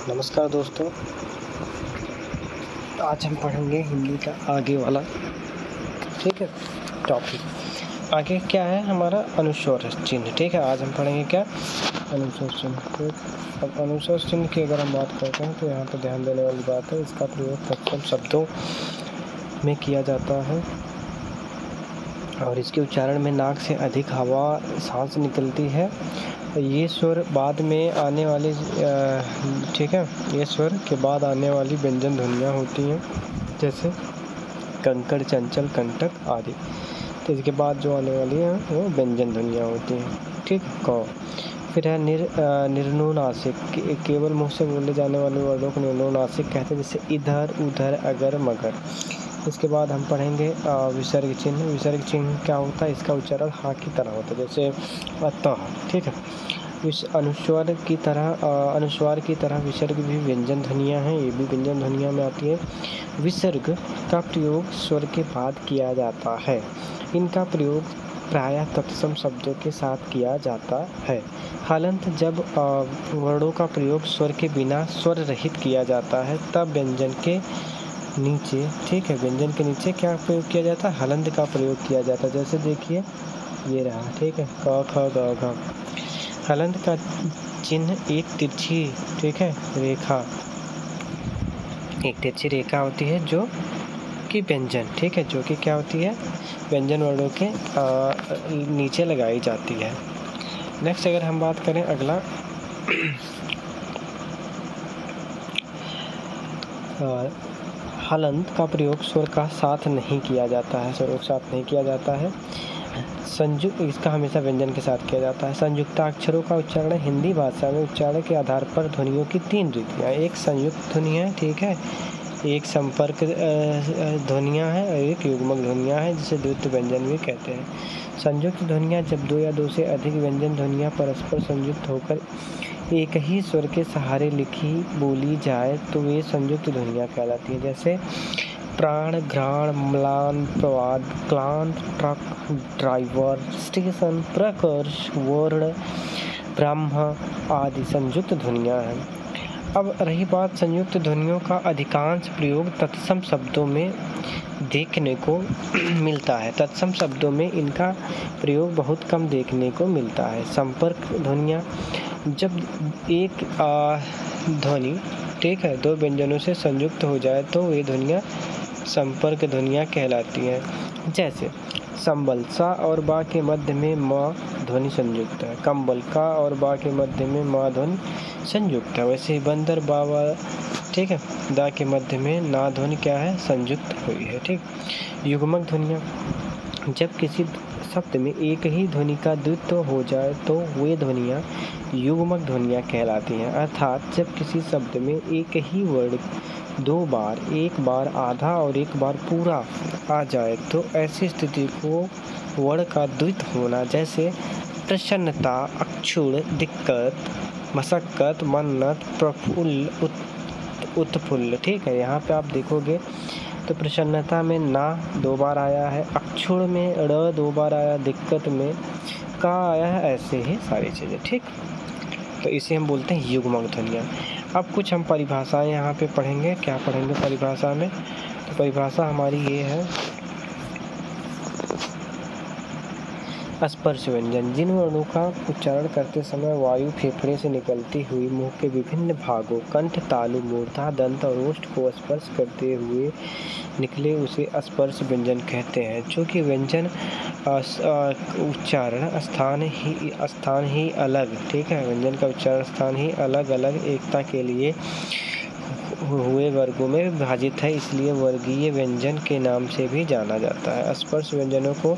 नमस्कार दोस्तों, आज हम पढ़ेंगे हिंदी का आगे वाला ठीक है टॉपिक। आगे क्या है हमारा अनुस्वर चिन्ह। ठीक है, आज हम पढ़ेंगे क्या अनुस्वर चिन्ह। तो अब अनुस्वर चिन्ह की अगर हम बात करते हैं तो यहाँ पर ध्यान देने वाली बात है, इसका प्रयोग तत्सम शब्दों में किया जाता है और इसके उच्चारण में नाक से अधिक हवा सांस निकलती है। ये स्वर बाद में आने वाली ठीक है, ये स्वर के बाद आने वाली व्यंजन ध्वनियाँ होती हैं, जैसे कंकड़, चंचल, कंटक आदि। तो इसके बाद जो आने वाली है वो व्यंजन ध्वनियाँ होती हैं। ठीक, क। फिर है निर्नुनासिक, केवल मुँह से बोले जाने वाले वर्डों को निर्नुनासिक कहते हैं, जैसे इधर, उधर, अगर, मगर। इसके बाद हम पढ़ेंगे विसर्ग चिन्ह। विसर्ग चिन्ह क्या होता है? इसका उच्चारण हा की तरह होता है, जैसे अतः। ठीक है, इस अनुस्वार की तरह विसर्ग भी व्यंजन ध्वनियाँ हैं, ये भी व्यंजन ध्वनियाँ में आती है। विसर्ग का प्रयोग स्वर के बाद किया जाता है। इनका प्रयोग प्रायः तत्सम शब्दों के साथ किया जाता है। हालांकि जब वर्णों का प्रयोग स्वर के बिना स्वर रहित किया जाता है तब व्यंजन के नीचे, ठीक है, व्यंजन के नीचे क्या प्रयोग किया जाता है? हलंत का प्रयोग किया जाता है। जैसे देखिए ये रहा, ठीक है, क, ख, ग, घ। हलंत का चिन्ह एक तिरछी, ठीक है, रेखा, एक तिरछी रेखा होती है जो कि व्यंजन, ठीक है, जो कि क्या होती है? व्यंजन वर्णों के नीचे लगाई जाती है। नेक्स्ट अगर हम बात करें अगला हलंत का प्रयोग स्वर का साथ नहीं किया जाता है, स्वर के साथ नहीं किया जाता है। संयुक्त, इसका हमेशा व्यंजन के साथ किया जाता है। संयुक्ताक्षरों का उच्चारण हिंदी भाषा में उच्चारण के आधार पर ध्वनियों की तीन रीतियाँ, एक संयुक्त ध्वनि है, ठीक है, एक संपर्क ध्वनियाँ हैं और एक युग्मक ध्वनियाँ हैं, जिसे द्वित्व व्यंजन भी कहते हैं। संयुक्त ध्वनियाँ जब दो या दो से अधिक व्यंजन ध्वनियाँ परस्पर संयुक्त होकर एक ही स्वर के सहारे लिखी बोली जाए तो वे संयुक्त ध्वनियाँ कहलाती हैं, जैसे प्राण, घ्राण, म्लान, प्रवाद, क्लांत, ट्रक, ड्राइवर, स्टेशन, प्रकर्ष, वर्ण, ब्रह्म आदि संयुक्त ध्वनियाँ हैं। अब रही बात संयुक्त ध्वनियों का अधिकांश प्रयोग तत्सम शब्दों में देखने को मिलता है। तत्सम शब्दों में इनका प्रयोग बहुत कम देखने को मिलता है। संपर्क ध्वनियाँ, जब एक ध्वनि, ठीक है, दो व्यंजनों से संयुक्त हो जाए तो वे ध्वनियाँ संपर्क ध्वनियाँ कहलाती हैं। जैसे संबल, सा और बा के मध्य में म ध्वनि संयुक्त है। कंबल, का और बा के मध्य में म ध्वनि संयुक्त है। वैसे ही बंदर, बाबा, ठीक है, दा के मध्य में ना ध्वनि क्या है? संयुक्त हुई है। ठीक, युग्मक ध्वनियाँ, जब किसी शब्द में एक ही ध्वनि का द्वित्व हो जाए तो वे ध्वनियाँ युग्मक ध्वनियाँ कहलाती हैं। अर्थात जब किसी शब्द में एक ही वर्ण दो बार, एक बार आधा और एक बार पूरा आ जाए तो ऐसी स्थिति को वर्ण का द्वित्व होना, जैसे प्रसन्नता, अक्षुण, दिक्कत, मशक्कत, मन्नत, प्रफुल्ल, उत्फुल्ल। ठीक है, यहाँ पे आप देखोगे तो प्रसन्नता में ना दो बार आया है, अक्षुण में ड़ दो बार आया, दिक्कत में का आया है, ऐसे ही सारी चीज़ें। ठीक, तो इसे हम बोलते हैं युग्मक ध्वनियाँ। अब कुछ हम परिभाषाएं यहाँ पे पढ़ेंगे। क्या पढ़ेंगे परिभाषा में? तो परिभाषा हमारी ये है, स्पर्श व्यंजन, जिन वर्णों का उच्चारण करते समय वायु फेफड़े से निकलती हुई मुंह के विभिन्न भागों कंठ, तालु, मूर्धा, दंत और ओष्ठ को स्पर्श करते हुए निकले उसे स्पर्श व्यंजन कहते हैं। चूँकि व्यंजन उच्चारण स्थान ही अलग, ठीक है, व्यंजन का उच्चारण स्थान ही अलग अलग एकता के लिए हुए वर्गों में विभाजित है, इसलिए वर्गीय व्यंजन के नाम से भी जाना जाता है। स्पर्श व्यंजनों को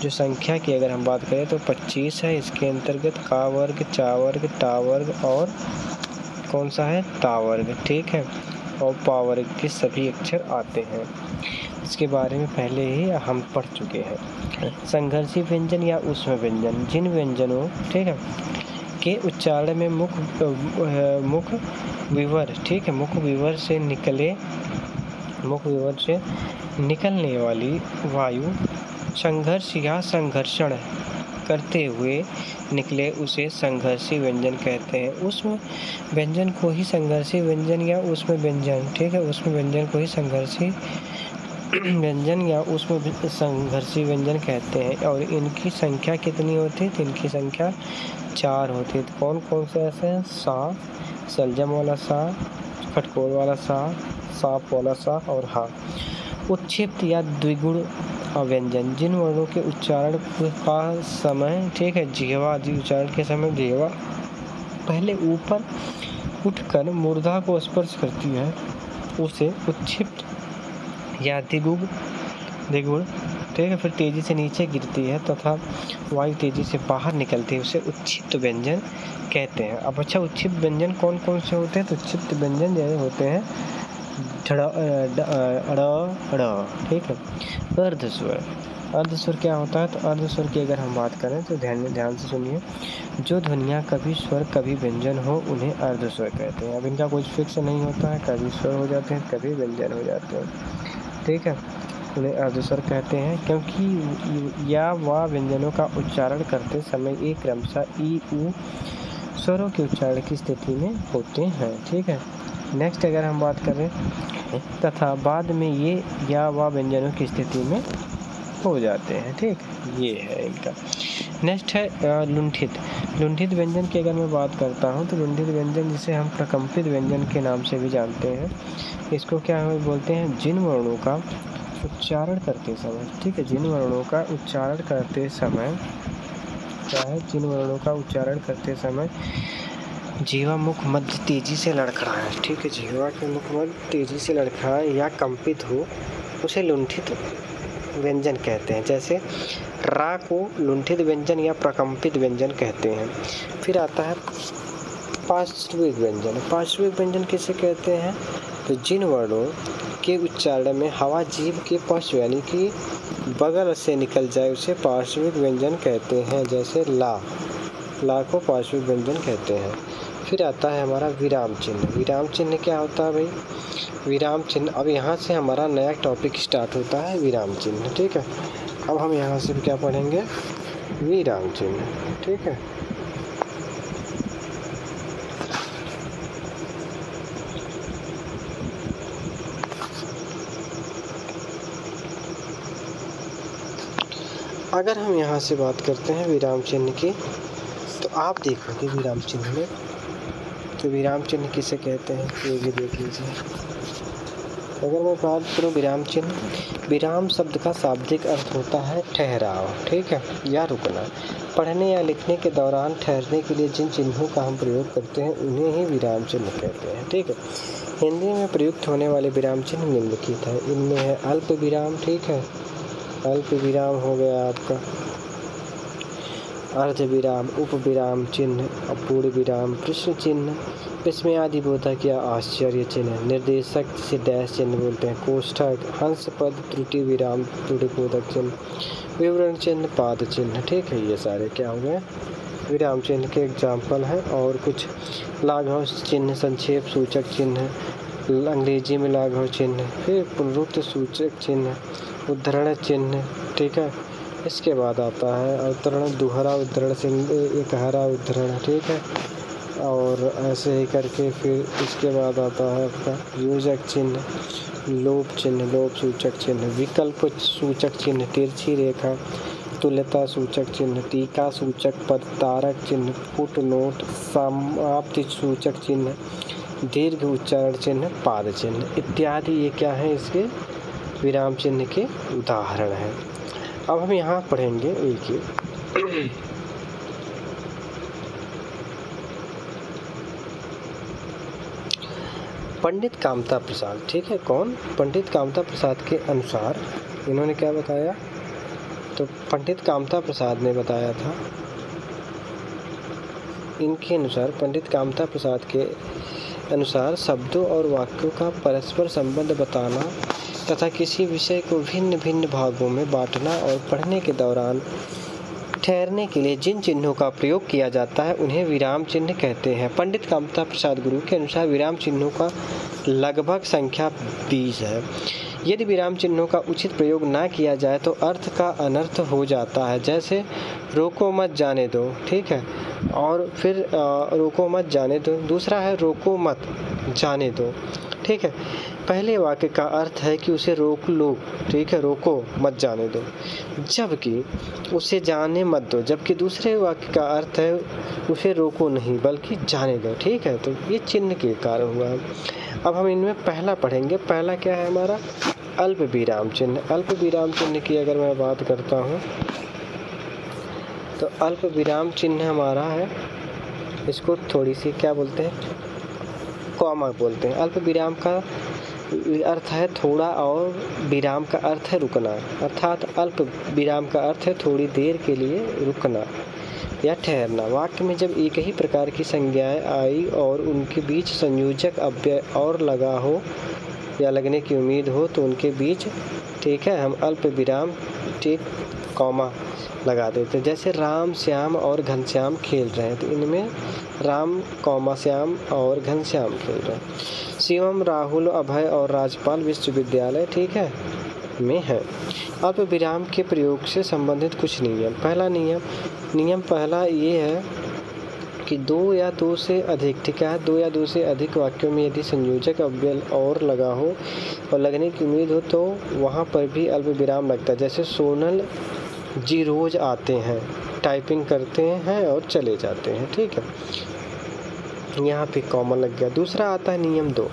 जो संख्या की अगर हम बात करें तो 25 है। इसके अंतर्गत का वर्ग, चा वर्ग, टा वर्ग और कौन सा है? ता वर्ग, ठीक है, और पा वर्ग के सभी अक्षर आते हैं। इसके बारे में पहले ही हम पढ़ चुके हैं। संघर्षी व्यंजन या ऊष्म व्यंजन, जिन व्यंजनों, ठीक है, के उच्चारण में मुख विवर, ठीक है, मुख विवर से निकलने वाली वायु संघर्ष या संघर्षण करते हुए निकले उसे संघर्षी व्यंजन कहते हैं। उसमें व्यंजन को ही संघर्षी व्यंजन या उसमें व्यंजन, ठीक है, उसमें व्यंजन को ही संघर्षी व्यंजन या उसमें संघर्षी व्यंजन कहते हैं। और इनकी संख्या कितनी होती है? तो इनकी संख्या 4 होती है। तो कौन कौन से ऐसे हैं? सा, सलजम वाला सा, खटकोल वाला सा, सांप वाला सा और हा। उत्क्षिप्त या द्विगुण व्यंजन, जिन वर्णों के उच्चारण का समय, ठीक है, जिह्वा उच्चारण के समय जिह्वा पहले ऊपर उठकर मूर्धा को स्पर्श करती है उसे उत्क्षिप्त या द्विगुण, ठीक है, फिर तेजी से नीचे गिरती है तथा वायु तेजी से बाहर निकलती है, उसे उत्क्षिप्त व्यंजन कहते हैं। अब अच्छा, उत्क्षिप्त व्यंजन कौन कौन से होते हैं? तो उत्क्षिप्त व्यंजन जैसे होते हैं ठीक है। अर्धस्वर, अर्धस्वर क्या होता है? तो अर्धस्वर की अगर हम बात करें तो ध्यान से सुनिए। जो ध्वनियाँ कभी स्वर कभी व्यंजन हो उन्हें अर्धस्वर कहते हैं। अब इनका कुछ फिक्स नहीं होता है, कभी स्वर हो जाते हैं कभी व्यंजन हो जाते हैं, ठीक है, उन्हें अर्धस्वर कहते हैं क्योंकि या वा व्यंजनों का उच्चारण करते समय एक क्रमशः ई उ स्वरों के उच्चारण की स्थिति में होते हैं, ठीक है। नेक्स्ट अगर हम बात करें तथा बाद में ये या वा व्यंजनों की स्थिति में हो जाते हैं, ठीक, ये है इनका। नेक्स्ट है लुंठित। लुंठित व्यंजन की अगर मैं बात करता हूँ तो लुंठित व्यंजन जिसे हम प्रकम्पित व्यंजन के नाम से भी जानते हैं, इसको क्या बोलते हैं? जिन वर्णों का उच्चारण करते समय, ठीक है, जिन वर्णों का उच्चारण करते समय क्या है? जिन वर्णों का उच्चारण करते समय जीवा मुख मध्य तेजी से लड़खड़ाए, ठीक है, जीवा के मुख मध्य तेजी से लड़खड़ाए या कंपित हो उसे लुंठित व्यंजन कहते हैं। जैसे रा को लुंठित व्यंजन या प्रकम्पित व्यंजन कहते हैं। फिर आता है पार्श्विक व्यंजन। पार्श्विक व्यंजन किसे कहते हैं? तो जिन वर्णों के उच्चारण में हवा जीभ के पार्श्व यानी कि बगल से निकल जाए उसे पार्श्विक व्यंजन कहते हैं। जैसे ला को पार्श्विक व्यंजन कहते हैं। फिर आता है हमारा विराम चिन्ह। विराम चिन्ह क्या होता है भाई? विराम चिन्ह, अब यहाँ से हमारा नया टॉपिक स्टार्ट होता है, विराम चिन्ह, ठीक है। अब हम यहाँ से क्या पढ़ेंगे? विराम चिन्ह, ठीक है। अगर हम यहाँ से बात करते हैं विराम चिन्ह की, तो आप देखोगे विराम चिन्ह में, तो विराम चिन्ह किसे कहते हैं ये भी देख लीजिए। अगर मैं बात करूँ विराम चिन्ह, विराम शब्द का शाब्दिक अर्थ होता है ठहराव, ठीक है, या रुकना। पढ़ने या लिखने के दौरान ठहरने के लिए जिन चिन्हों का हम प्रयोग करते हैं उन्हें ही विराम चिन्ह कहते हैं, ठीक है। हिंदी में प्रयुक्त होने वाले विराम चिन्ह निम्नलिखित है। इनमें है अल्प विराम, ठीक है, अल्प विराम हो गया आपका, अर्ध विराम, उप विराम चिन्ह, अपूर्ण विराम, प्रश्न चिन्ह, विस्मयादिबोधक या आश्चर्य चिन्ह, निर्देशक जिसे डैश चिन्ह बोलते हैं, कोष्ठक, हंस पद, त्रुटि विराम, त्रुटिबोधक चिन्ह, विवरण चिन्ह, पाद चिन्ह, ठीक है। ये सारे क्या हो गए? विराम चिन्ह के एग्जाम्पल हैं। और कुछ लाघव चिन्ह, संक्षेप सूचक चिन्ह, अंग्रेजी में लाघव चिन्ह, फिर पुनरुक्त सूचक चिन्ह, उद्धरण चिन्ह, ठीक है। इसके बाद आता है अवतरण, दोहरा उद्धरण चिन्ह, एकहरा उद्धरण, ठीक है। और ऐसे ही करके फिर इसके बाद आता है आपका योजक चिन्ह, लोप चिन्ह, लोप सूचक चिन्ह, विकल्प सूचक चिन्ह, तिरछी रेखा, तुल्यता सूचक चिन्ह, टीका सूचक पद, तारक चिन्ह, फुटनोट, समाप्ति सूचक चिन्ह, दीर्घ उच्चारण चिन्ह, पाद चिन्ह इत्यादि। ये क्या है? इसके विराम चिन्ह के उदाहरण हैं। अब हम यहाँ पढ़ेंगे एक एक। पंडित कामता प्रसाद, ठीक है, कौन? पंडित कामता प्रसाद के अनुसार इन्होंने क्या बताया? तो पंडित कामता प्रसाद ने बताया था, इनके अनुसार पंडित कामता प्रसाद के अनुसार शब्दों और वाक्यों का परस्पर संबंध बताना तथा किसी विषय को भिन्न भिन्न भागों में बांटना और पढ़ने के दौरान ठहरने के लिए जिन चिन्हों का प्रयोग किया जाता है उन्हें विराम चिन्ह कहते हैं। पंडित कामता प्रसाद गुरु के अनुसार विराम चिन्हों का लगभग संख्या 20 है। यदि विराम चिन्हों का उचित प्रयोग ना किया जाए तो अर्थ का अनर्थ हो जाता है। जैसे रोको मत जाने दो, ठीक है, और फिर रोको मत जाने दो। दूसरा है रोको मत जाने दो, ठीक है। पहले वाक्य का अर्थ है कि उसे रोक लो, ठीक है, रोको मत जाने दो, जबकि उसे जाने मत दो। जबकि दूसरे वाक्य का अर्थ है उसे रोको नहीं बल्कि जाने दो, ठीक है। तो ये चिन्ह के कारण हुआ है। अब हम इनमें पहला पढ़ेंगे। पहला क्या है हमारा? अल्प विराम चिन्ह। अल्प विराम चिन्ह की अगर मैं बात करता हूँ तो अल्प विराम चिन्ह हमारा है, इसको थोड़ी सी क्या बोलते हैं, कॉमा बोलते हैं। अल्प विराम का अर्थ है थोड़ा और विराम का अर्थ है रुकना, अर्थात अल्प विराम का अर्थ है थोड़ी देर के लिए रुकना या ठहरना। वाक्य में जब एक ही प्रकार की संज्ञाएं आई और उनके बीच संयोजक अव्यय और लगा हो या लगने की उम्मीद हो तो उनके बीच, ठीक है, हम अल्प विराम, ठीक, कॉमा लगा देते हैं। जैसे राम श्याम और घनश्याम खेल रहे हैं, तो इनमें राम कॉमा श्याम और घनश्याम खेल रहे हैं। शिवम राहुल अभय और राजपाल विश्वविद्यालय, ठीक है, में है। अल्प विराम के प्रयोग से संबंधित कुछ नियम। पहला नियम पहला ये है कि दो या दो से अधिक, ठीक है, दो या दो से अधिक वाक्यों में यदि संयोजक अव्यय और लगा हो और लगने की उम्मीद हो तो वहाँ पर भी अल्प विराम लगता है। जैसे सोनल जी रोज आते हैं, टाइपिंग करते हैं और चले जाते हैं, ठीक है, यहाँ पे कॉमा लग गया। दूसरा आता है नियम 2।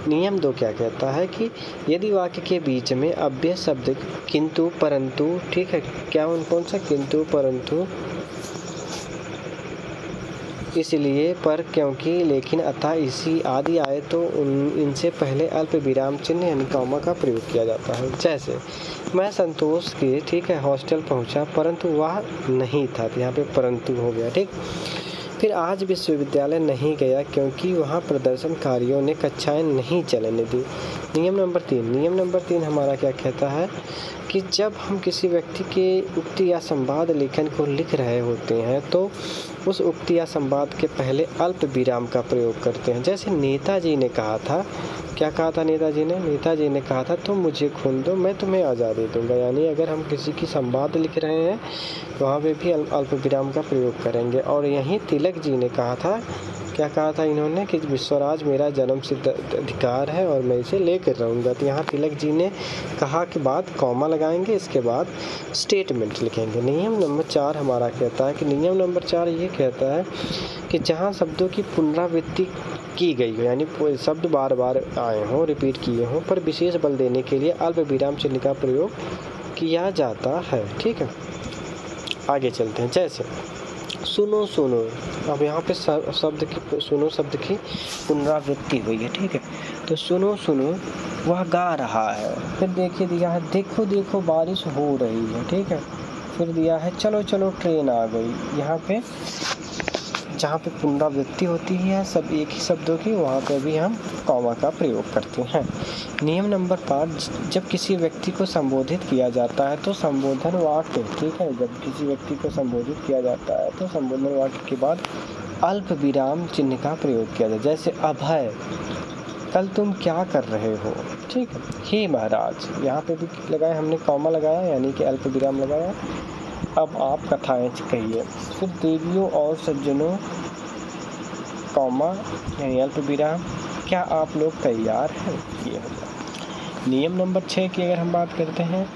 नियम 2 क्या कहता है कि यदि वाक्य के बीच में अव्यय शब्द किंतु परंतु, ठीक है, क्या कौन सा, किंतु परंतु, इसलिए, पर, क्योंकि, लेकिन, अतः, इसी आदि आए तो इनसे पहले अल्प विराम चिन्ह यानी कॉमा का प्रयोग किया जाता है। जैसे मैं संतोष के, ठीक है, हॉस्टल पहुंचा परंतु वह नहीं था, तो यहाँ पे परंतु हो गया, ठीक। फिर आज विश्वविद्यालय नहीं गया क्योंकि वहाँ प्रदर्शनकारियों ने कक्षाएं नहीं चलने दी। नियम नंबर 3 हमारा क्या कहता है कि जब हम किसी व्यक्ति के उक्ति या संवाद लेखन को लिख रहे होते हैं तो उस उक्ति या संवाद के पहले अल्प विराम का प्रयोग करते हैं। जैसे नेताजी ने कहा था, क्या कहा था नेताजी ने कहा था तुम मुझे खून दो मैं तुम्हें आज़ादी दूंगा। यानी अगर हम किसी की संवाद लिख रहे हैं तो वहाँ पे भी अल्प विराम का प्रयोग करेंगे। और यहीं तिलक जी ने कहा था, क्या कहा था इन्होंने कि विश्वराज मेरा जन्म सिद्ध अधिकार है और मैं इसे लेकर रहूँगा। तो यहाँ तिलक जी ने कहा के बाद कॉमा लगाएंगे, इसके बाद स्टेटमेंट लिखेंगे। नियम नंबर 4 हमारा कहता है कि नियम नंबर 4 ये कहता है कि जहाँ शब्दों की पुनरावृत्ति की गई हो, यानी शब्द बार बार आए हों, रिपीट किए हों, पर विशेष बल देने के लिए अल्प विराम चिन्ह का प्रयोग किया जाता है, ठीक है। आगे चलते हैं। जैसे सुनो सुनो, अब यहाँ पे सुनो शब्द की पुनरावृत्ति हुई है, ठीक है। तो सुनो सुनो वह गा रहा है। फिर देखिए दिया है देखो देखो बारिश हो रही है, ठीक है। फिर दिया है चलो चलो ट्रेन आ गई। यहाँ पे जहाँ पे पुनरावृत्ति होती है सब एक ही शब्दों की, वहाँ पे भी हम कॉमा का प्रयोग करते हैं। नियम नंबर 5, जब किसी व्यक्ति को संबोधित किया जाता है तो संबोधन वाक्य, ठीक है, जब किसी व्यक्ति को संबोधित किया जाता है तो संबोधन वाक्य के बाद अल्प विराम चिन्ह का प्रयोग किया जाए। जैसे अभय कल तुम क्या कर रहे हो, ठीक है। हे महाराज, यहाँ पे भी लगाया हमने कॉमा लगाया यानी कि अल्प विराम लगाया। अब आप कथाएं कहिए। फिर देवियों और सज्जनों, कॉमा यानी अल्प विराम, क्या आप लोग तैयार हैं, ये होगा। नियम नंबर 6 की अगर हम बात करते हैं,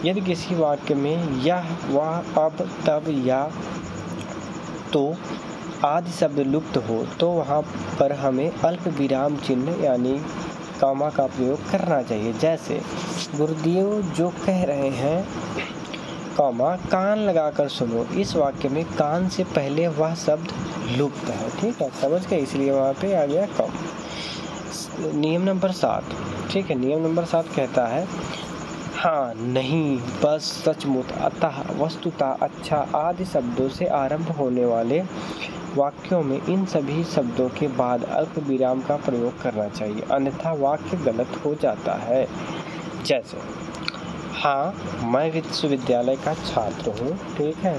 यदि किसी वाक्य में यह, वह, अब, तब, या, तो आदि शब्द लुप्त हो तो वहाँ पर हमें अल्प विराम चिन्ह यानी कॉमा का प्रयोग करना चाहिए। जैसे गुरुदेव जो कह रहे हैं, कॉमा कान लगाकर सुनो। इस वाक्य में कान से पहले वह शब्द लुप्त है, ठीक है, समझ गए, इसलिए वहाँ पे आ गया कॉमा। नियम नंबर 7, ठीक है। नियम नंबर 7 कहता है हाँ, नहीं, बस, सचमुच, अतः, वस्तुतः, अच्छा आदि शब्दों से आरंभ होने वाले वाक्यों में इन सभी शब्दों के बाद अल्प विराम का प्रयोग करना चाहिए, अन्यथा वाक्य गलत हो जाता है। जैसे हाँ, मैं विश्वविद्यालय का छात्र हूँ, ठीक है।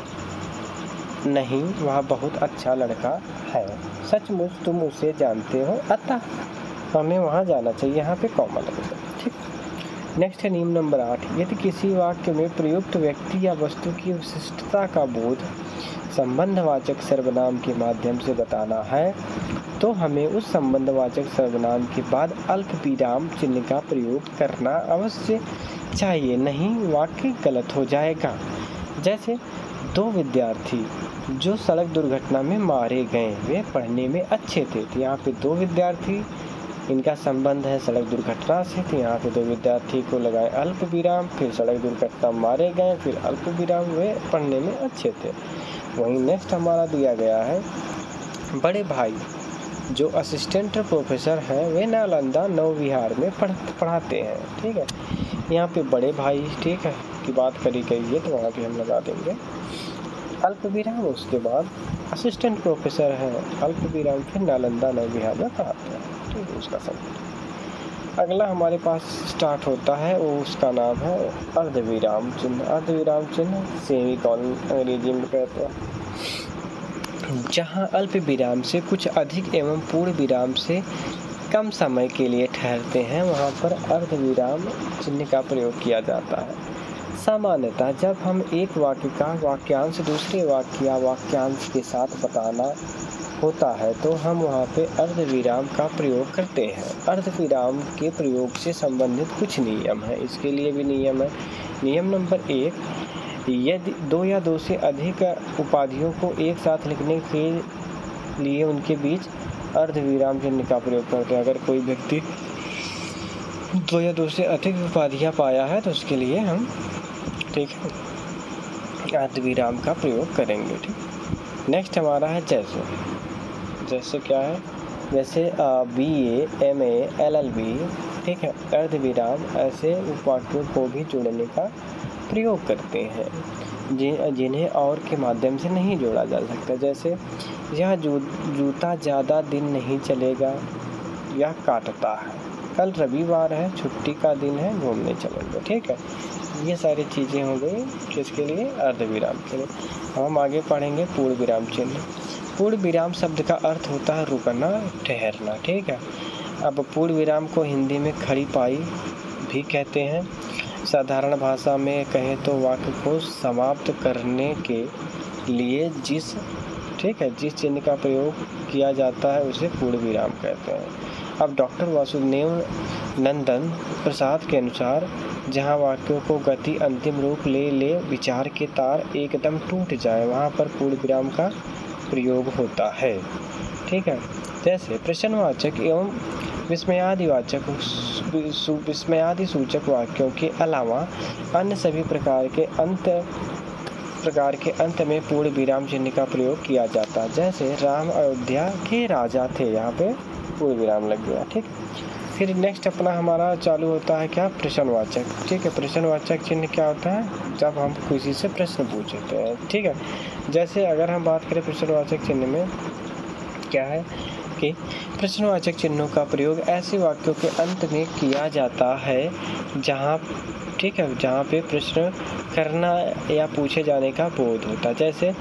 नहीं, वह बहुत अच्छा लड़का है। सचमुच तुम उसे जानते हो, अतः हमें वहाँ जाना चाहिए। यहाँ पे कॉमा लगेगा, ठीक। नेक्स्ट है नियम नंबर 8। यदि किसी वाक्य में प्रयुक्त व्यक्ति या वस्तु की विशिष्टता का बोध संबंधवाचक सर्वनाम के माध्यम से बताना है तो हमें उस संबंधवाचक सर्वनाम के बाद अल्प विराम चिन्ह का प्रयोग करना अवश्य चाहिए, नहीं वाक्य गलत हो जाएगा। जैसे 2 विद्यार्थी जो सड़क दुर्घटना में मारे गए वे पढ़ने में अच्छे थे, तो यहाँ पे 2 विद्यार्थी, इनका संबंध है सड़क दुर्घटना से, तो यहाँ पे 2 विद्यार्थी को लगाए अल्प विराम, फिर सड़क दुर्घटना मारे गए, फिर अल्प विराम, वे पढ़ने में अच्छे थे। वहीं नेक्स्ट हमारा दिया गया है बड़े भाई जो असिस्टेंट प्रोफेसर हैं वे नालंदा नवविहार में पढ़ाते हैं। ठीक है, यहाँ पे बड़े भाई ठीक है की बात करी गई है, तो वहाँ पे हम लगा देंगे अल्प विराम, उसके बाद असिस्टेंट प्रोफेसर हैं अल्प विराम, फिर नालंदा नवविहार में पढ़ाते हैं। ठीक है, उसका संबंध। अगला हमारे पास स्टार्ट होता है वो उसका नाम है अर्धविराम चिन्ह। अर्धविराम चिन्ह सेमीकोलन अंग्रेजी में कहते हैं। जहाँ अल्प विराम से कुछ अधिक एवं पूर्ण विराम से कम समय के लिए ठहरते हैं वहाँ पर अर्धविराम चिन्ह का प्रयोग किया जाता है। सामान्यतः जब हम एक वाक्य का वाक्यांश दूसरे वाक्य या वाक्यांश के साथ बताना होता है तो हम वहाँ पे अर्धविराम का प्रयोग करते हैं। अर्धविराम के प्रयोग से संबंधित कुछ नियम हैं, इसके लिए भी नियम है। नियम नंबर 1, यदि 2 या 2 से अधिक उपाधियों को एक साथ लिखने के लिए उनके बीच अर्धविराम चिन्ह का प्रयोग करते हैं। अगर कोई व्यक्ति 2 या 2 से अधिक उपाधियाँ पाया है तो उसके लिए हम ठीक है अर्धविराम का प्रयोग करेंगे। ठीक, नेक्स्ट हमारा है जैसे क्या है, जैसे BA, MA, LLB ठीक है अर्धविराम ऐसे उपवाक्यों को भी जोड़ने का प्रयोग करते हैं जिन्हें और के माध्यम से नहीं जोड़ा जा सकता। जैसे यह जूता ज़्यादा दिन नहीं चलेगा, यह काटता है, कल रविवार है, छुट्टी का दिन है, घूमने चलेंगे। ठीक है, ये सारी चीज़ें हो गई किसके लिए, अर्धविराम के लिए। हम आगे पढ़ेंगे पूर्ण विराम चिन्ह। पूर्ण विराम शब्द का अर्थ होता है रुकना, ठहरना। ठीक है, अब पूर्ण विराम को हिंदी में खड़ी पाई भी कहते हैं। साधारण भाषा में कहें तो वाक्य को समाप्त करने के लिए जिस चिन्ह का प्रयोग किया जाता है उसे पूर्ण विराम कहते हैं। अब डॉक्टर वासुदेव नंदन प्रसाद के अनुसार जहाँ वाक्यों को गति अंतिम रूप ले विचार के तार एकदम टूट जाए वहाँ पर पूर्ण विराम का प्रयोग होता है। ठीक है, जैसे प्रश्नवाचक एवं विस्मयादि सूचक वाक्यों के अलावा अन्य सभी प्रकार के अंत में पूर्ण विराम चिन्ह का प्रयोग किया जाता है। जैसे राम अयोध्या के राजा थे, यहाँ पे पूर्ण विराम लग गया। ठीक, फिर नेक्स्ट अपना हमारा चालू होता है क्या, प्रश्नवाचक। ठीक है, प्रश्नवाचक चिन्ह क्या होता है, जब हम किसी से प्रश्न पूछते हैं। ठीक है, जैसे अगर हम बात करें प्रश्नवाचक चिन्ह में क्या है कि प्रश्नवाचक चिन्हों का प्रयोग ऐसे वाक्यों के अंत में किया जाता है जहाँ पे प्रश्न करना या पूछे जाने का बोध होता है। जैसे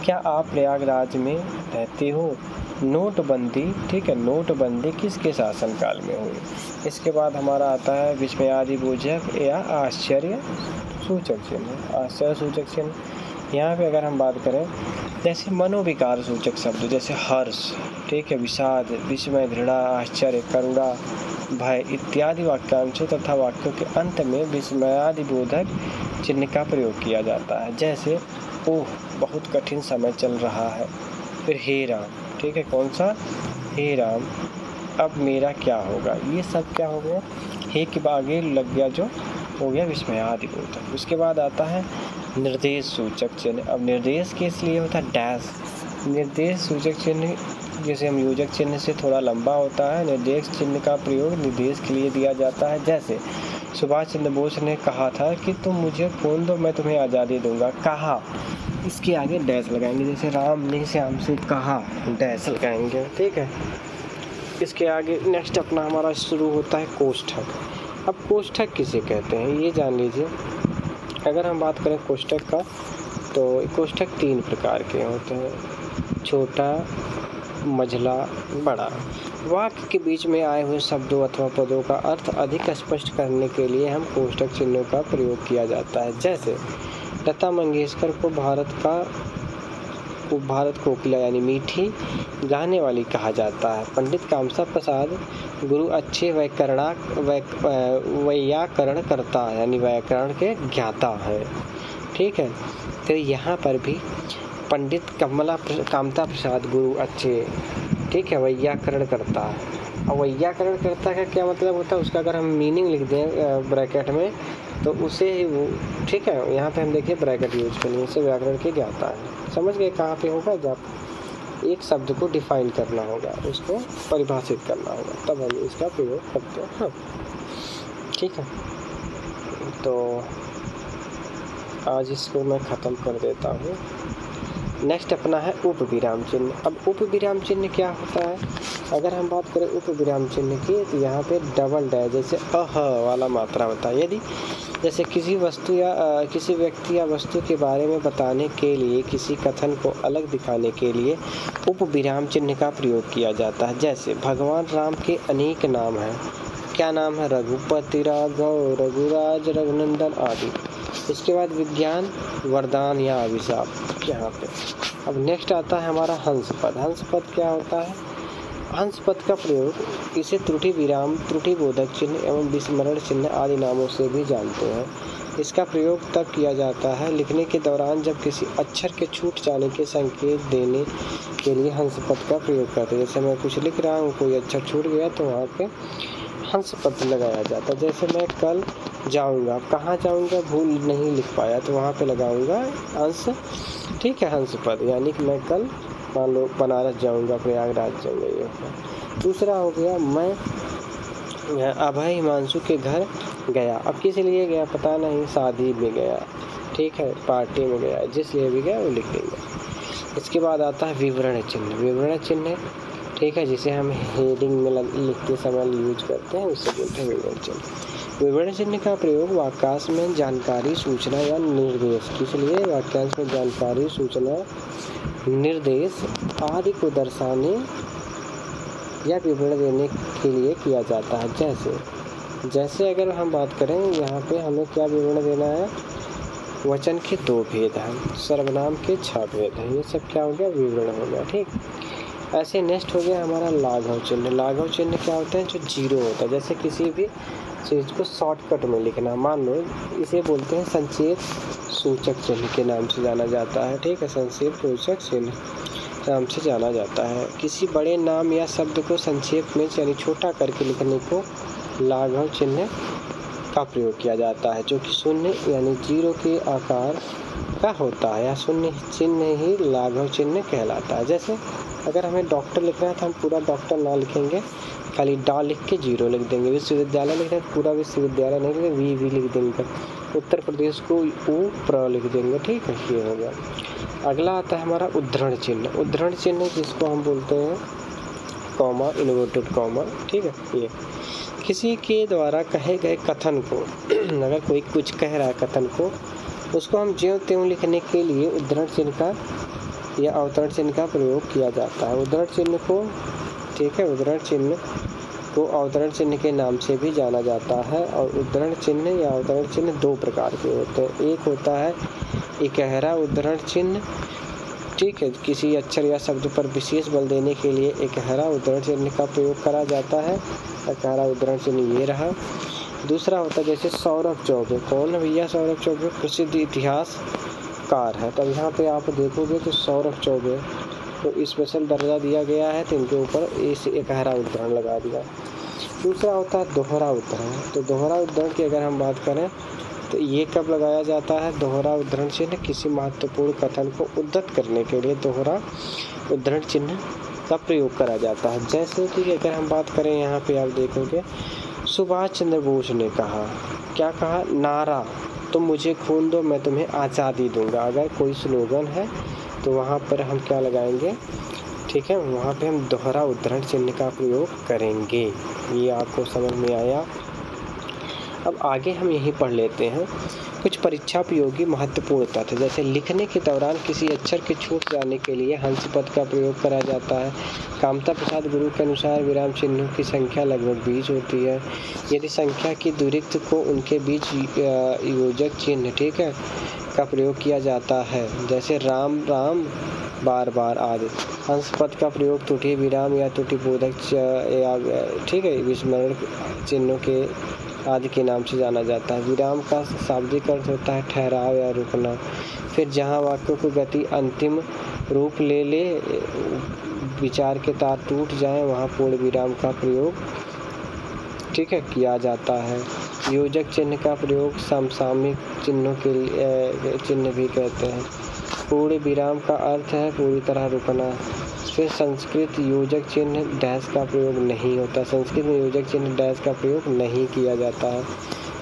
क्या आप प्रयागराज में रहते हो, नोटबंदी। ठीक है, नोटबंदी किसके शासनकाल में हुई। इसके बाद हमारा आता है विस्मयादिबोधक या आश्चर्य सूचक चिन्ह। आश्चर्य सूचक चिन्ह यहाँ पे अगर हम बात करें जैसे मनोविकार सूचक शब्द जैसे हर्ष, ठीक है, विषाद, विस्मय, घृणा, आश्चर्य, करुणा, भय इत्यादि वाक्यांशों तथा वाक्यों के अंत में विस्मयादिबोधक चिन्ह का प्रयोग किया जाता है। जैसे ओह बहुत कठिन समय चल रहा है। फिर हे राम, ठीक है, कौन सा, हे राम अब मेरा क्या होगा। ये सब क्या हो गया, हे के आगे लग गया जो हो गया विस्मयादिबोधक। उसके बाद आता है निर्देश सूचक चिन्ह। अब निर्देश किस लिए होता है, डैश। निर्देश सूचक चिन्ह जैसे हम योजक चिन्ह से थोड़ा लंबा होता है। निर्देश चिन्ह का प्रयोग निर्देश के लिए दिया जाता है। जैसे सुभाष चंद्र बोस ने कहा था कि तुम मुझे खून दो मैं तुम्हें आज़ादी दूंगा, कहा, इसके आगे डैश लगाएंगे। जैसे राम ने श्याम से कहा, डैश लगाएंगे। ठीक है, इसके आगे नेक्स्ट अपना हमारा शुरू होता है कोष्ठक। अब कोष्ठक किसे कहते हैं ये जान लीजिए। अगर हम बात करें कोष्ठक का तो कोष्ठक 3 प्रकार के होते हैं, छोटा, मझला, बड़ा। वाक्य के बीच में आए हुए शब्दों अथवा पदों का अर्थ अधिक स्पष्ट करने के लिए हम कोष्ठक चिन्हों का प्रयोग किया जाता है। जैसे लता मंगेशकर को भारत कोकिला यानी मीठी गाने वाली कहा जाता है। पंडित कामसा प्रसाद गुरु अच्छे वैयाकरणकर्ता यानी व्याकरण के ज्ञाता है। ठीक है, तो यहाँ पर भी पंडित कामता प्रसाद गुरु अच्छे, ठीक है, वैयाकरण करता है। और वैयाकरण करता का क्या मतलब होता है, उसका अगर हम मीनिंग लिख दें ब्रैकेट में तो उसे ही वो, ठीक है, यहाँ पे हम देखिए ब्रैकेट यूज करेंगे, इसे व्याकरण के ज्ञाता है। समझ गए कहाँ पे होगा, जब एक शब्द को डिफाइन करना होगा, उसको परिभाषित करना होगा, तब हम इसका प्रयोग करते हैं। हाँ, ठीक है, तो आज इसको मैं ख़त्म कर देता हूँ। नेक्स्ट अपना है उपविराम चिन्ह। अब उपविराम चिन्ह क्या होता है, अगर हम बात करें उपविराम चिन्ह की, तो यहाँ पे डबल डैश जैसे अह वाला मात्रा होता है। यदि जैसे किसी वस्तु या किसी व्यक्ति या वस्तु के बारे में बताने के लिए, किसी कथन को अलग दिखाने के लिए उपविराम चिन्ह का प्रयोग किया जाता है। जैसे भगवान राम के अनेक नाम हैं। क्या नाम है, रघुपति, राघव, रघुराज, रघुनंदन आदि। इसके बाद विज्ञान, वरदान या अभिशाप यहाँ पे। अब नेक्स्ट आता है हमारा हंसपद। हंसपद क्या होता है, हंसपद का प्रयोग इसे त्रुटि विराम, त्रुटि बोधक चिन्ह एवं विस्मरण चिन्ह आदि नामों से भी जानते हैं। इसका प्रयोग तब किया जाता है लिखने के दौरान जब किसी अक्षर के छूट जाने के संकेत देने के लिए हंसपद का प्रयोग करते हैं। जैसे मैं कुछ लिख रहा हूँ, कोई अक्षर छूट गया तो वहाँ पे हंसपद लगाया जाता है। जैसे मैं कल जाऊँगा, कहाँ जाऊँगा भूल नहीं लिख पाया तो वहाँ पे लगाऊँगा हंस, ठीक है, हंसपद, यानी कि मैं कल मान लो बनारस जाऊँगा, प्रयागराज जाऊँगा। ये दूसरा हो गया, मैं अभय हिमांशु के घर गया। अब किस लिए गया पता नहीं, शादी में गया, ठीक है, पार्टी में गया, जिस लिए भी गया वो लिख देंगे। इसके बाद आता है विवरण चिन्ह। विवरण चिन्ह, ठीक है, जिसे हम हेडिंग में लिखते समय यूज करते हैं, उससे बोलते हैं विवरण चिन्ह। विवरण चिन्ह का प्रयोग वाक्यांश में जानकारी, सूचना या निर्देश, किस लिए, वाक्यांश में जानकारी, सूचना, निर्देश आदि को दर्शाने या विवरण देने के लिए किया जाता है। जैसे अगर हम बात करें, यहाँ पे हमें क्या विवरण देना है, वचन के 2 भेद हैं, सर्वनाम के 6 भेद हैं, ये सब क्या हो गया, विवरण हो गया। ठीक, ऐसे नेक्स्ट हो गया हमारा लाघव चिन्ह। लाघव चिन्ह क्या होता है, जो जीरो होता है। जैसे किसी भी चीज़ को शॉर्टकट में लिखना, मान लो इसे बोलते हैं संक्षेप सूचक चिन्ह के नाम से जाना जाता है। ठीक है, संक्षेप सूचक चिन्ह नाम से जाना जाता है। किसी बड़े नाम या शब्द को संक्षेप में यानी छोटा करके लिखने को लाघव चिन्ह का प्रयोग किया जाता है, जो कि शून्य यानी जीरो के आकार का होता है, या शून्य चिन्ह ही लाघव चिन्ह कहलाता है। जैसे अगर हमें डॉक्टर लिखना है तो हम पूरा डॉक्टर ना लिखेंगे, खाली डा लिख के जीरो लिख देंगे। विश्वविद्यालय लिखना है पूरा विश्वविद्यालय नहीं लिखेंगे, वी लिख देंगे। उत्तर प्रदेश को ऊ प्र लिख देंगे। ठीक है, ये हो गया। अगला आता है हमारा उद्धरण चिन्ह। उद्धरण चिन्ह जिसको हम बोलते हैं कॉमा, इन्वर्टेड कॉमा। ठीक है, ये किसी के द्वारा कहे गए कथन को अगर कोई कुछ कह रहा है कथन को, उसको हम ज्यों त्यों लिखने के लिए उद्धरण चिन्ह का या अवतरण चिन्ह का प्रयोग किया जाता है। उद्धरण चिन्ह को, ठीक है, उद्धरण चिन्ह को अवतरण चिन्ह के नाम से भी जाना जाता है। और उद्धरण चिन्ह या अवतरण चिन्ह 2 प्रकार के होते हैं। एक होता है इकहरा उद्धरण चिन्ह, ठीक है, किसी अक्षर या शब्द पर विशेष बल देने के लिए इकहरा उद्धरण चिन्ह का प्रयोग करा जाता है। इकहरा उद्धरण चिन्ह ये रहा। दूसरा होता है जैसे सौरभ चौबे। कौन है भैया सौरभ चौबे? प्रसिद्ध इतिहासकार है। तब यहाँ पे आप देखोगे तो सौरभ चौबे तो स्पेशल दर्जा दिया गया है, तो इनके ऊपर इस इकहरा उद्धरण लगा दिया। दूसरा होता है दोहरा उद्धरण। तो दोहरा उद्धरण की अगर हम बात करें तो ये कब लगाया जाता है? दोहरा उद्धरण चिन्ह किसी महत्वपूर्ण कथन को उद्धृत करने के लिए दोहरा उद्धरण चिन्ह का प्रयोग करा जाता है। जैसे कि अगर हम बात करें, यहाँ पे आप देखोगे सुभाष चंद्र बोस ने कहा, क्या कहा? नारा, तुम मुझे खून दो मैं तुम्हें आज़ादी दूंगा। अगर कोई स्लोगन है तो वहाँ पर हम क्या लगाएंगे? ठीक है, वहाँ पे हम दोहरा उद्धरण चिन्ह का प्रयोग करेंगे। ये आपको समझ में आया? अब आगे हम यही पढ़ लेते हैं कुछ परीक्षा उपयोगी महत्वपूर्ण तथ्य। जैसे लिखने के दौरान किसी अक्षर के छूट जाने के लिए हंस पद का प्रयोग करा जाता है। कामता प्रसाद गुरु के अनुसार विराम चिन्हों की संख्या लगभग 20 होती है। यदि संख्या की दुरिक्त को उनके बीच योजक चिन्ह, ठीक है, का प्रयोग किया जाता है। जैसे राम राम, बार बार आदि। हंस पद का प्रयोग त्रुटि विराम या त्रुटि बोधक ठीक है, विस्मरण चिन्हों के आदि के नाम से जाना जाता है। विराम का शाब्दिक अर्थ होता है ठहराव या रुकना। फिर जहाँ वाक्यों की गति अंतिम रूप ले ले, विचार के तार टूट जाएं, वहाँ पूर्ण विराम का प्रयोग, ठीक है, किया जाता है। योजक चिन्ह का प्रयोग समसामयिक चिन्हों के चिन्ह भी कहते हैं। पूर्ण विराम का अर्थ है पूरी तरह रुकना। फिर संस्कृत योजक चिन्ह डैश का प्रयोग नहीं होता। संस्कृत में योजक चिन्ह डैश का प्रयोग नहीं किया जाता है।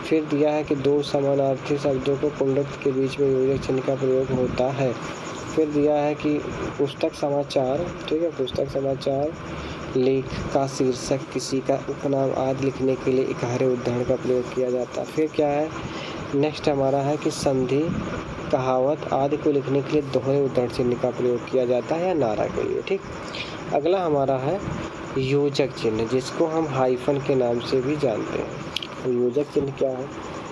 फिर दिया है कि दो समानार्थी शब्दों को पुनरुक्त के बीच में योजक चिन्ह का प्रयोग होता है। फिर दिया है कि पुस्तक समाचार, ठीक है, पुस्तक समाचार लेख का शीर्षक, किसी का उपनाम आदि लिखने के लिए इकहारे उद्धरण का प्रयोग किया जाता है। फिर क्या है, नेक्स्ट हमारा है कि संधि, कहावत आदि को लिखने के लिए दोहरे उद्धरण चिन्ह का प्रयोग किया जाता है या नारा के लिए, ठीक। अगला हमारा है योजक चिन्ह, जिसको हम हाइफन के नाम से भी जानते हैं। योजक चिन्ह क्या है?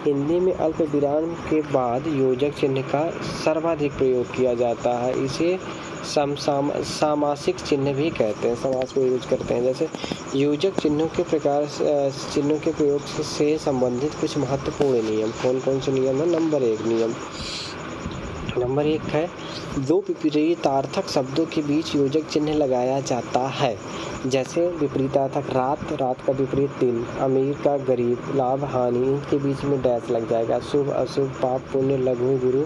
हिंदी में अल्प विराम के बाद योजक चिन्ह का सर्वाधिक प्रयोग किया जाता है। इसे सामासिक चिन्ह भी कहते हैं, समास में यूज करते हैं। जैसे योजक चिन्हों के प्रकार, चिन्हों के प्रयोग से संबंधित कुछ महत्वपूर्ण नियम। कौन कौन से नियम है? नंबर 1 नियम, नंबर 1 है दो विपरीतार्थक शब्दों के बीच योजक चिन्ह लगाया जाता है। जैसे विपरीतार्थक रात, रात का विपरीत दिन, अमीर का गरीब, लाभ हानि, इनके बीच में डैश लग जाएगा। शुभ अशुभ, पाप पुण्य, लघु गुरु,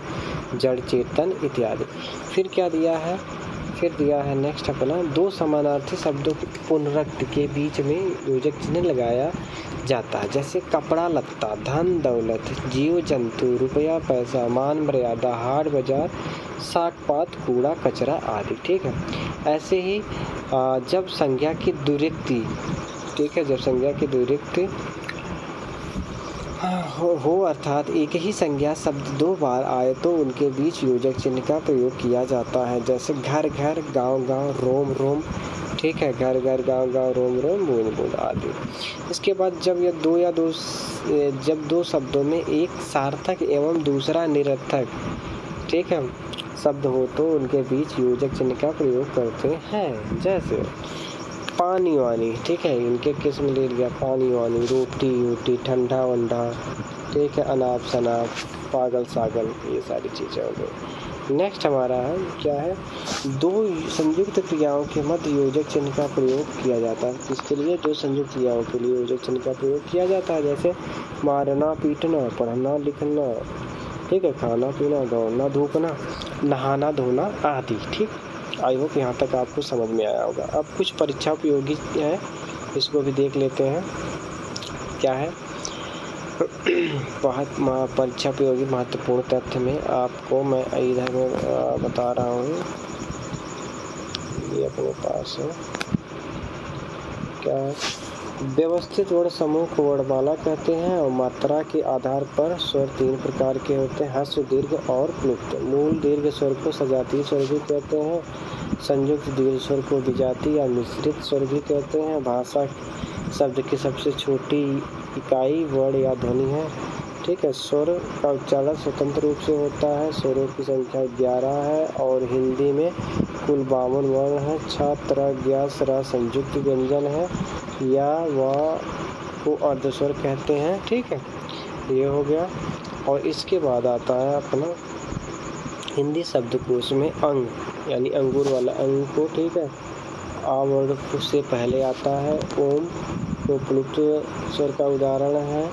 जड़ चेतन इत्यादि। फिर क्या दिया है? फिर दिया है नेक्स्ट अपना, दो समानार्थी शब्दों के पुनरुक्त के बीच में योजक चिन्ह लगाया जाता है। जैसे कपड़ा लत्ता, धन दौलत, जीव जंतु, रुपया पैसा, मान मर्यादा, हाट बाजार, साग पात, कूड़ा कचरा आदि, ठीक है। ऐसे ही जब संज्ञा की दुरिक्ति, ठीक है, जब संज्ञा की दुरिक्ति हो अर्थात एक ही संज्ञा शब्द 2 बार आए तो उनके बीच योजक चिन्ह का प्रयोग किया जाता है। जैसे घर घर, गांव गांव, रोम रोम, ठीक है, घर घर, गांव गांव, रोम रोम, बूंद बूंद आदि। इसके बाद जब दो शब्दों में एक सार्थक एवं दूसरा निरर्थक, ठीक है, शब्द हो तो उनके बीच योजक चिन्ह का प्रयोग करते हैं। जैसे पानी वानी, ठीक है, इनके किस्म ले लिया, पानी वानी, रोटी रोटी, ठंडा वंडा, ठीक है, अनाप शनाप, पागल सागल, ये सारी चीज़ें हो गई। नेक्स्ट हमारा है क्या है, दो संयुक्त क्रियाओं के मध्य योजक चिन्ह का प्रयोग किया जाता है। इसके लिए दो संयुक्त क्रियाओं के लिए योजक चिन्ह का प्रयोग किया जाता है। जैसे मारना पीटना, पढ़ना लिखना, ठीक है, खाना पीना, दौड़ना धूपना, नहाना धोना आदि, ठीक। आई होप यहाँ तक आपको समझ में आया होगा। अब कुछ परीक्षा उपयोगी है, इसको भी देख लेते हैं। क्या है परीक्षा उपयोगी महत्वपूर्ण तथ्य में आपको मैं इधर में बता रहा हूँ, ये अपने पास है। क्या है, व्यवस्थित वर्ण समूह को वर्णमाला कहते हैं और मात्रा के आधार पर स्वर 3 प्रकार के होते हैं, ह्रस्व, दीर्घ और प्लुप्त। मूल दीर्घ स्वर को सजातीय स्वर भी कहते हैं। संयुक्त दीर्घ स्वर को विजातीय या मिश्रित स्वर भी कहते हैं। भाषा शब्द की सबसे छोटी इकाई वर्ण या ध्वनि है, ठीक है। स्वर का उच्चारण स्वतंत्र रूप से होता है। स्वरों की संख्या 11 है और हिंदी में कुल 52 वर्ण है। छ, त्र, ज्ञ, स्र संयुक्त व्यंजन है या वह को अर्धस्वर कहते हैं, ठीक है, ये हो गया। और इसके बाद आता है अपना हिंदी शब्दकोश में अंग, यानी अंगूर वाला अंग को, ठीक है, आ वर्ण से पहले आता है। ओम तो प्लुप्त स्वर का उदाहरण है।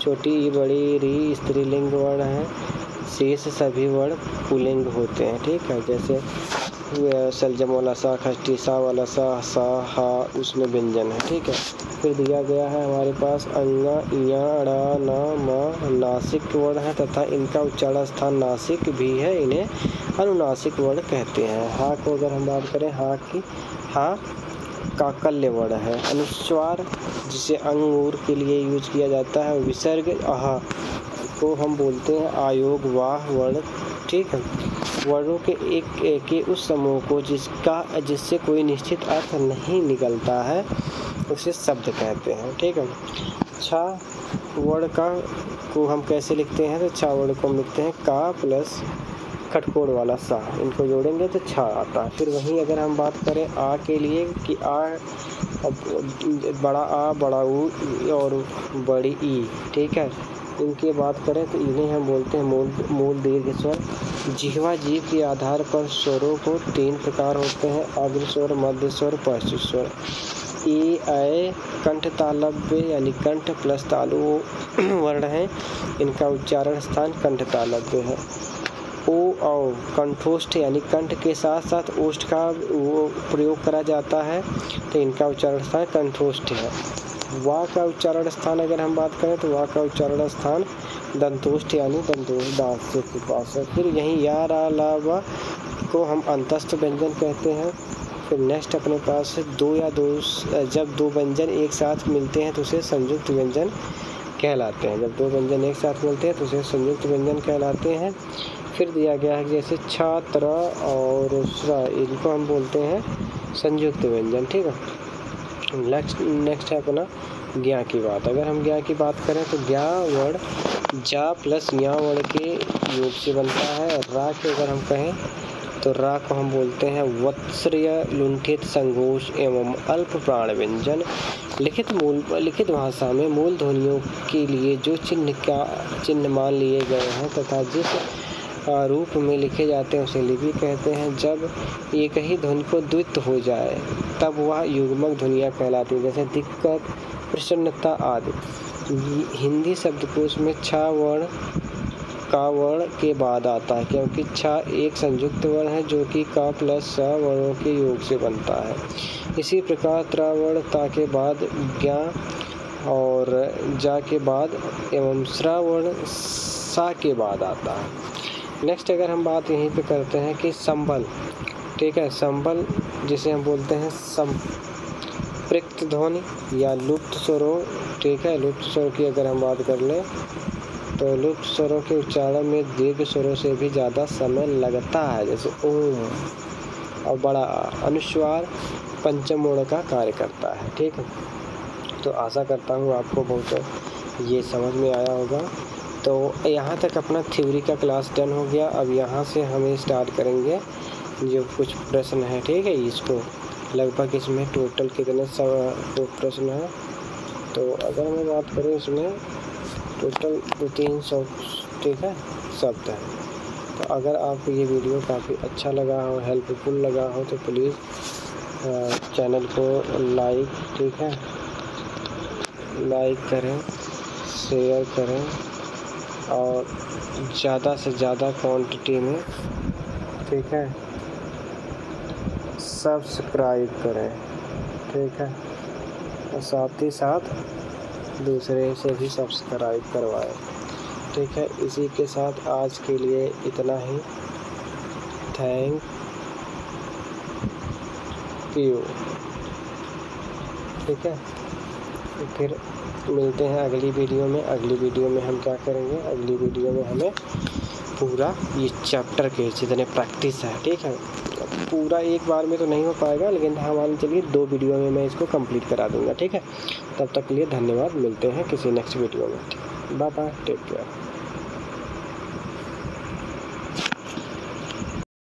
छोटी ई, बड़ी री स्त्रीलिंग वर्ण है। शेष सभी वर्ण पुल्लिंग होते हैं, ठीक है। जैसे सलजम वाला सा, खष्टी सा वाला सा, हा, उसमें व्यंजन है, ठीक है। फिर दिया गया है हमारे पास अंगा, इया, ड़ा, न, म नासिक वर्ण है तथा इनका उच्चारण स्थान नासिक भी है। इन्हें अनुनासिक वर्ण कहते हैं। हा को अगर हम बात करें, हा की, हा काकल्य वर्ण है। अनुस्वार जिसे अंगूर के लिए यूज किया जाता है। विसर्ग आहा को हम बोलते हैं आयोग वाह वर्ण। ठीक है, वर्णों के एक के उस समूह को जिससे कोई निश्चित अर्थ नहीं निकलता है उसे शब्द कहते हैं। ठीक है, छा वर्ण को हम कैसे लिखते हैं? तो छा वर्ण को हम लिखते हैं का प्लस खटकोड़ वाला सा, इनको जोड़ेंगे तो छा आता है। फिर वहीं अगर हम बात करें आ के लिए कि आ, बड़ा आ, बड़ा ऊ और बड़ी ई। ठीक है, इनकी बात करें तो इन्हें हम बोलते हैं मूल दीर्घ स्वर। जिह्वा जीव के आधार पर स्वरों को 3 प्रकार होते हैं, अग्र स्वर, मध्य स्वर, पश्च स्वर। ए ऐ कंठ तालव्य यानी कंठ प्लस तालु वर्ण है, इनका उच्चारण स्थान कंठ तालव्य है। ओ औ कंठोष्ठ यानी कंठ के साथ साथ ओष्ठ का वो प्रयोग करा जाता है, तो इनका उच्चारण स्थान कंठोष्ठ है। वा का उच्चारण स्थान अगर हम बात करें तो वा का उच्चारण स्थान दंतोष्ठ यानी दंतोष्ठ दांत से के पास है। फिर यहीं या रा ला वा को हम अंतस्थ व्यंजन कहते हैं। फिर नेक्स्ट अपने पास है जब दो व्यंजन एक साथ मिलते हैं तो उसे संयुक्त व्यंजन कहलाते हैं। जब दो व्यंजन एक साथ मिलते हैं तो उसे संयुक्त व्यंजन कहलाते हैं। फिर दिया गया है जैसे छात्र और स्रा, इनको हम बोलते हैं संयुक्त व्यंजन। ठीक है, नेक्स्ट है अपना ज्ञा की बात। अगर हम ज्ञा की बात करें तो ज्ञा वर्ण जा प्लस ज्ञा वर्ण के योग से बनता है। रा के अगर हम कहें तो रा को हम बोलते हैं वत्सर्य लुंठित संघोष एवं अल्प प्राण व्यंजन। लिखित भाषा में मूल ध्वनियों के लिए जो चिन्ह मान लिए गए हैं तथा जिस रूप में लिखे जाते हैं उसे लिपि कहते हैं। जब एक ही ध्वनि को द्वित हो जाए तब वह युग्मक ध्वनियाँ कहलाती हैं, जैसे दिक्कत, प्रसन्नता आदि। हिंदी शब्दकोश में छा वर्ण का वर्ण के बाद आता है, क्योंकि छा एक संयुक्त वर्ण है जो कि का प्लस सा वर्णों के योग से बनता है। इसी प्रकार त्रा वर्ण ता के बाद ज्ञा और जा के बाद एवं श्रा वर्ण सा के बाद आता है। नेक्स्ट अगर हम बात यहीं पे करते हैं कि संबल। ठीक है, संबल जिसे हम बोलते हैं संपृक्त ध्वनि या लुप्त स्वरों। ठीक है, लुप्त स्वरों की अगर हम बात कर लें तो लुप्त स्वरों के उच्चारण में दीर्घ स्वरों से भी ज़्यादा समय लगता है, जैसे ओम और बड़ा अनुस्वार पंचम वर्ण का कार्य करता है। ठीक है, तो आशा करता हूँ आपको बहुत ये समझ में आया होगा। तो यहाँ तक अपना थ्योरी का क्लास डन हो गया। अब यहाँ से हमें स्टार्ट करेंगे जो कुछ प्रश्न है। ठीक है, इसको लगभग इसमें टोटल कितने प्रश्न हैं, तो अगर मैं बात करूँ इसमें टोटल 200-300 ठीक है शब्द है। तो अगर आपको ये वीडियो काफ़ी अच्छा लगा हो, हेल्पफुल लगा हो तो प्लीज़ चैनल को लाइक करें, शेयर करें और ज़्यादा से ज़्यादा क्वांटिटी में ठीक है सब्सक्राइब करें। ठीक है, और साथ ही साथ दूसरे से भी सब्सक्राइब करवाएं। ठीक है, इसी के साथ आज के लिए इतना ही। Thank you. ठीक है, तो फिर मिलते हैं अगली वीडियो में। अगली वीडियो में हम क्या करेंगे, अगली वीडियो में हमें पूरा ये चैप्टर के जितने प्रैक्टिस है, ठीक है, पूरा एक बार में तो नहीं हो पाएगा, लेकिन हमारे चलिए 2 वीडियो में मैं इसको कंप्लीट करा दूंगा। ठीक है, तब तक के लिए धन्यवाद। मिलते हैं किसी नेक्स्ट वीडियो में। Bye bye, take care.